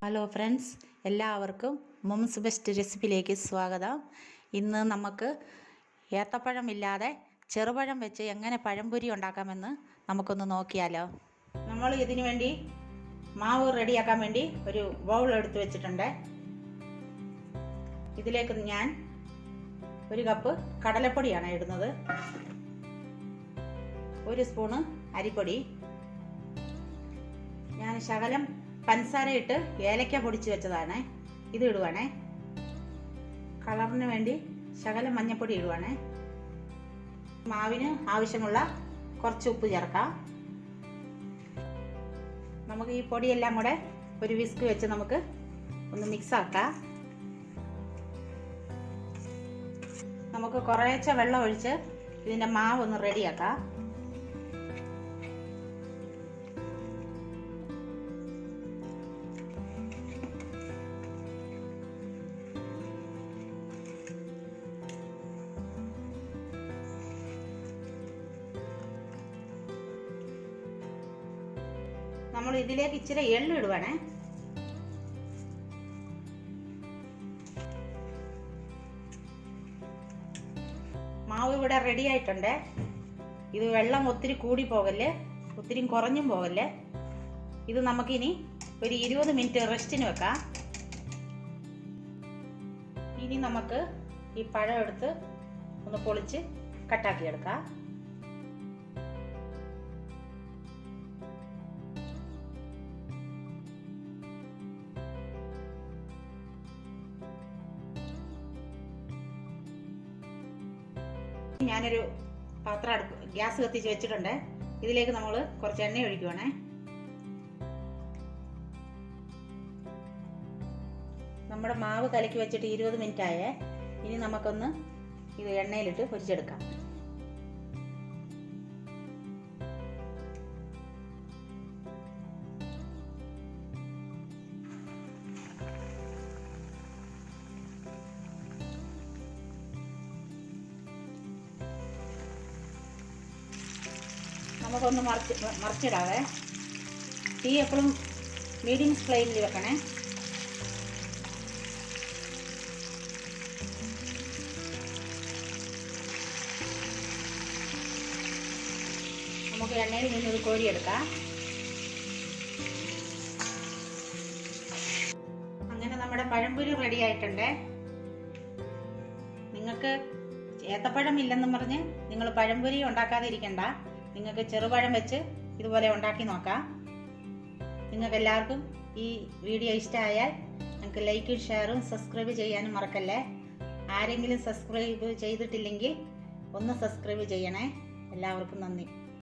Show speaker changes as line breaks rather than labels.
Hello friends, എല്ലാവർക്കും മമ്സ് best റെസിപ്പിയിലേക്ക് സ്വാഗതം. ഇന്ന് നമുക്ക് ഏത്തപ്പഴമില്ലാതെ ചെറുപഴം വെച്ച് എങ്ങനെ പഴംപൊരി ഉണ്ടാക്കാമെന്ന് നമുക്കൊന്ന് നോക്കിയാലോ. നമ്മൾ ഇതിനു വേണ്ടി മാവ് റെഡിയാക്കാൻ വേണ്ടി ഒരു ബൗൾ എടുത്ത് വെച്ചിട്ടുണ്ട്. ഇതിലേക്ക് ഞാൻ ഒരു കപ്പ് കടലപ്പൊടിയാണ് ഇടുന്നത്, ഒരു സ്പൂണ് അരിപ്പൊടി, ഞാൻ ശകലം പഞ്ചസാര ഇട്ട് ഏലക്ക പൊടിച്ച് വെച്ചതാണ്, ഇത് ഇടുവാണേ. കളറിന് വേണ്ടി ശകലം മഞ്ഞൾപ്പൊടി ഇടുവാണേ. മാവിന് ആവശ്യമുള്ള കുറച്ച് ഉപ്പ് ചേർക്കാം. നമുക്ക് ഈ പൊടിയെല്ലാം കൂടെ ഒരു വിസ്ക് വെച്ച് നമുക്ക് ഒന്ന് മിക്സ് ആക്കാം. നമുക്ക് കുറേശ്ശെ വെള്ളം ഒഴിച്ച് ഇതിൻ്റെ മാവ് ഒന്ന് റെഡിയാക്കാം. നമ്മൾ ഇതിലേക്ക് ഇച്ചിരി എള്ള് ഇടുവാണേ. മാവ് ഇവിടെ റെഡി ആയിട്ടുണ്ട്. ഇത് വെള്ളം ഒത്തിരി കൂടി പോകല്ലേ, ഒത്തിരി കുറഞ്ഞും പോകല്ലേ. ഇത് നമുക്കിനി ഒരു 20 മിനിറ്റ് റെസ്റ്റിന് വെക്കാം. ഇനി നമുക്ക് ഈ പഴം എടുത്ത് ഒന്ന് പൊളിച്ച് കട്ടാക്കി എടുക്കാം. ഞാനൊരു പാത്രം ഗ്യാസ് കത്തിച്ച് വെച്ചിട്ടുണ്ട്. ഇതിലേക്ക് നമ്മൾ കുറച്ച് എണ്ണ ഒഴിക്കുവാണേ. നമ്മുടെ മാവ് കലക്കി വെച്ചിട്ട് 20 മിനിറ്റ് ആയേ. ഇനി നമുക്കൊന്ന് ഇത് എണ്ണയിലിട്ട് പൊരിച്ചെടുക്കാം. നമുക്കൊന്ന് മറിച്ചിടാവേ. തീ എപ്പോഴും മീഡിയം ഫ്ലെയിമിൽ വെക്കണേ. നമുക്ക് എണ്ണയിൽ നിന്നൊരു കോരിയെടുക്കാം. അങ്ങനെ നമ്മുടെ പഴംപൊരി റെഡി ആയിട്ടുണ്ട്. നിങ്ങൾക്ക് ഏത്തപ്പഴം ഇല്ലെന്നും പറഞ്ഞ് നിങ്ങൾ പഴംപൊരി ഉണ്ടാക്കാതെ ഇരിക്കണ്ട. നിങ്ങൾക്ക് ചെറുപഴം വെച്ച് ഇതുപോലെ ഉണ്ടാക്കി നോക്കാം. നിങ്ങൾക്ക് എല്ലാവർക്കും ഈ വീഡിയോ ഇഷ്ടമായാൽ നിങ്ങൾക്ക് ലൈക്കും ഷെയറും സബ്സ്ക്രൈബ് ചെയ്യാനും മറക്കല്ലേ. ആരെങ്കിലും സബ്സ്ക്രൈബ് ചെയ്തിട്ടില്ലെങ്കിൽ ഒന്ന് സബ്സ്ക്രൈബ് ചെയ്യണേ. എല്ലാവർക്കും നന്ദി.